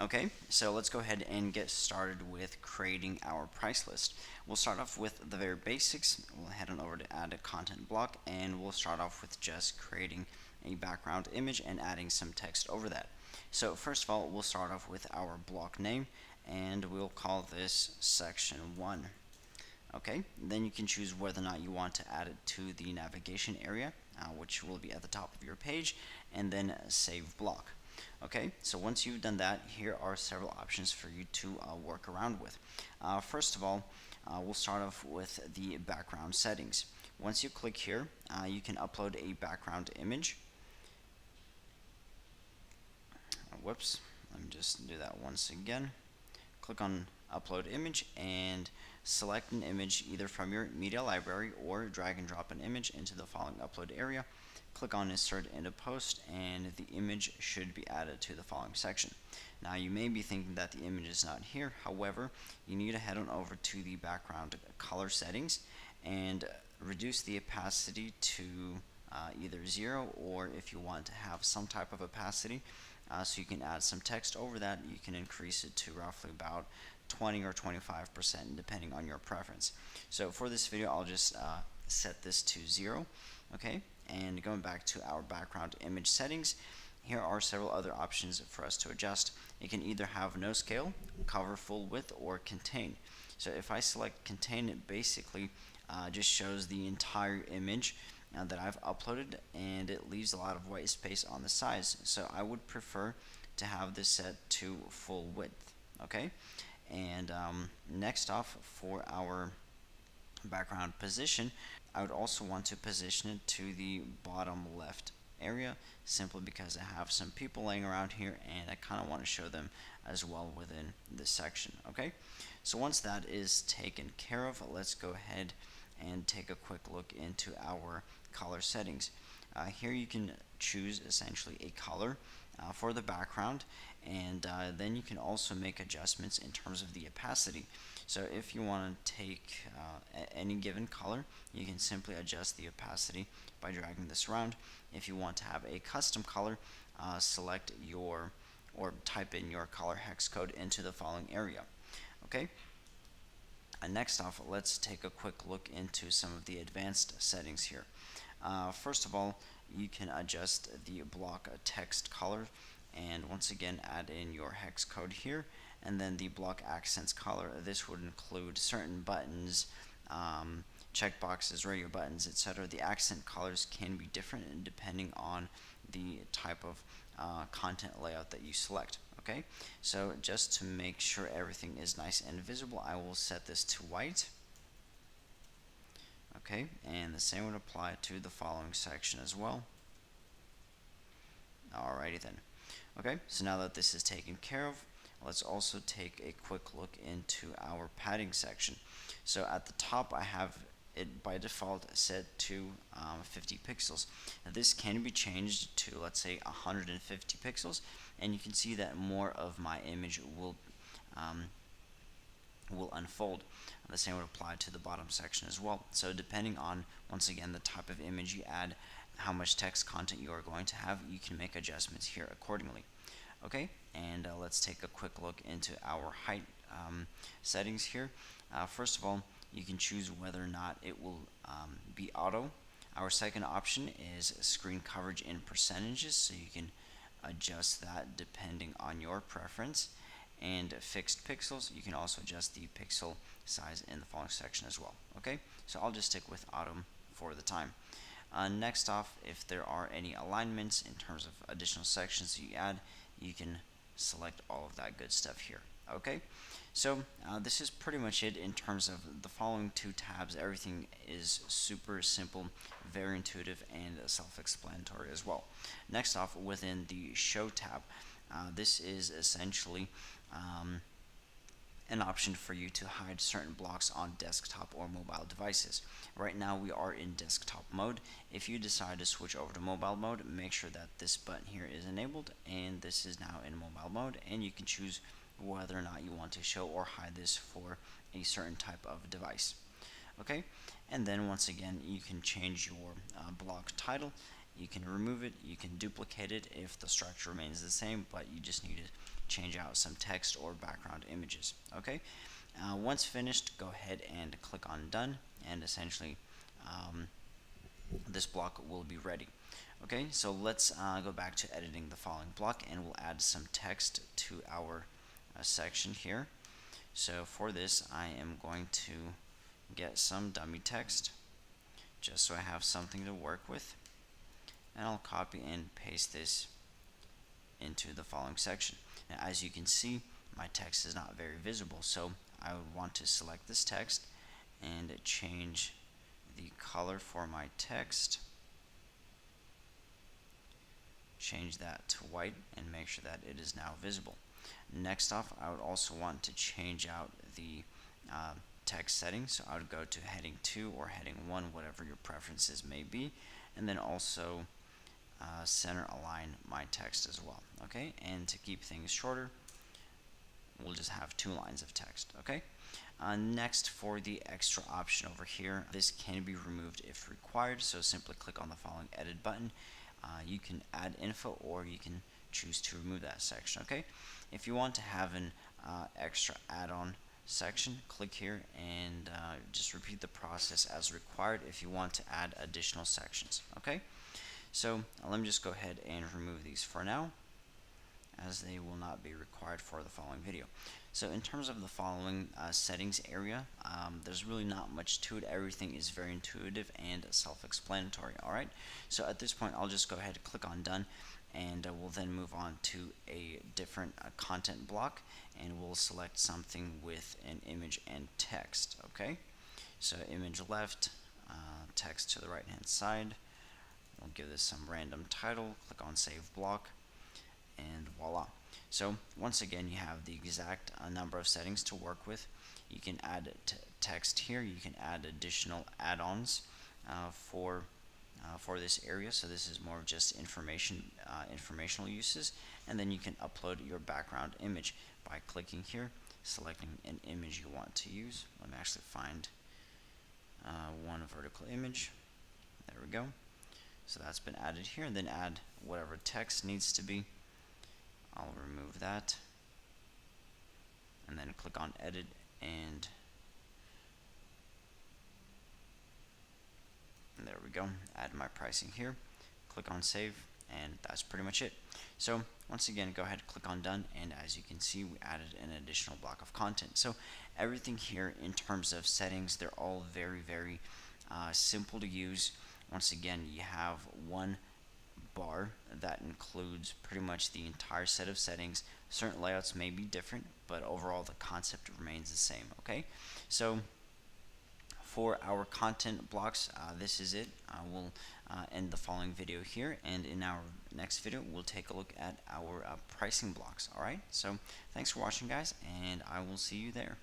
Okay, so let's go ahead and get started with creating our price list. We'll start off with the very basics. We'll head on over to add a content block, and we'll start off with just creating a background image and adding some text over that. So first of all, we'll start off with our block name, and we'll call this section 1. Okay, then you can choose whether or not you want to add it to the navigation area, which will be at the top of your page, and then save block. Okay, so once you've done that, here are several options for you to work around with. First of all, we'll start off with the background settings. Once you click here, you can upload a background image. Whoops, let me just do that once again. Click on upload image and select an image either from your media library or drag and drop an image into the following upload area. Click on insert into post and the image should be added to the following section. Now you may be thinking that the image is not here, however you need to head on over to the background color settings and reduce the opacity to either 0, or if you want to have some type of opacity, so you can add some text over that, you can increase it to roughly about 20 or 25% depending on your preference. So for this video I'll just set this to 0. Okay, and going back to our background image settings, here are several other options for us to adjust. It can either have no scale, cover full width, or contain. So if I select contain, it basically just shows the entire image that I've uploaded, and it leaves a lot of white space on the sides. So I would prefer to have this set to full width. Okay, and next off, for our background position, I would also want to position it to the bottom left area, simply because I have some people laying around here and I kind of want to show them as well within this section. Okay, so once that is taken care of, let's go ahead and take a quick look into our color settings. Here you can choose essentially a color for the background, and then you can also make adjustments in terms of the opacity. So if you want to take any given color, you can simply adjust the opacity by dragging this around. If you want to have a custom color, select your or type in your color hex code into the following area. Okay, next off, let's take a quick look into some of the advanced settings here. First of all, you can adjust the block text color, and once again add in your hex code here, and then the block accents color. This would include certain buttons, checkboxes, radio buttons, etc. The accent colors can be different depending on the type of content layout that you select. Okay, so just to make sure everything is nice and visible, I will set this to white. Okay, and the same would apply to the following section as well. Alrighty then. Okay, so now that this is taken care of, let's also take a quick look into our padding section. So at the top I have it by default set to 50 pixels. Now this can be changed to, let's say, 150 pixels, and you can see that more of my image will unfold. The same would apply to the bottom section as well. So depending on, once again, the type of image you add, how much text content you are going to have, you can make adjustments here accordingly. Okay, and let's take a quick look into our height settings here. First of all, you can choose whether or not it will be auto. Our second option is screen coverage in percentages, so you can adjust that depending on your preference. And fixed pixels, you can also adjust the pixel size in the following section as well. Okay, so I'll just stick with auto for the time. Next off, if there are any alignments in terms of additional sections you add, you can select all of that good stuff here. Okay, so this is pretty much it in terms of the following two tabs. Everything is super simple, very intuitive, and self-explanatory as well. Next off, within the show tab, this is essentially an option for you to hide certain blocks on desktop or mobile devices. Right now we are in desktop mode. If you decide to switch over to mobile mode, make sure that this button here is enabled, and this is now in mobile mode, and you can choose whether or not you want to show or hide this for a certain type of device. Okay, and then once again you can change your block title, you can remove it, you can duplicate it if the structure remains the same, but you just need to change out some text or background images. Okay, once finished, go ahead and click on done, and essentially this block will be ready. Okay, so let's go back to editing the following block, and we'll add some text to our section here. So for this, I am going to get some dummy text just so I have something to work with, and I'll copy and paste this into the following section. Now, as you can see, my text is not very visible, so I would want to select this text and change the color for my text, change that to white, and make sure that it is now visible. Next off, I would also want to change out the text settings, so I would go to heading 2 or heading 1, whatever your preferences may be, and then also center align my text as well. Okay, and to keep things shorter, we'll just have 2 lines of text. Okay, next, for the extra option over here, this can be removed if required, so simply click on the following edit button. You can add info, or you can choose to remove that section. Okay, if you want to have an extra add-on section, click here and just repeat the process as required if you want to add additional sections. Okay, so let me just go ahead and remove these for now, as they will not be required for the following video. So in terms of the following settings area, there's really not much to it. Everything is very intuitive and self-explanatory. Alright, so at this point I'll just go ahead and click on done, and we'll then move on to a different content block, and we'll select something with an image and text. Okay, so image left, text to the right hand side. We'll give this some random title, click on save block, and voila. So once again, you have the exact number of settings to work with. You can add text here, you can add additional add-ons for this area, so this is more of just informational uses, and then you can upload your background image by clicking here, selecting an image you want to use. Let me actually find one vertical image. There we go. So that's been added here, and then add whatever text needs to be. I'll remove that, and then click on edit, and there we go. Add my pricing here, click on save, and that's pretty much it. So once again, go ahead, click on done, and as you can see, we added an additional block of content. So everything here in terms of settings, they're all very simple to use. Once again, you have one bar that includes pretty much the entire set of settings. Certain layouts may be different, but overall the concept remains the same. Okay, so for our content blocks, this is it. We'll end the following video here, and in our next video we'll take a look at our pricing blocks. Alright, so thanks for watching, guys, and I will see you there.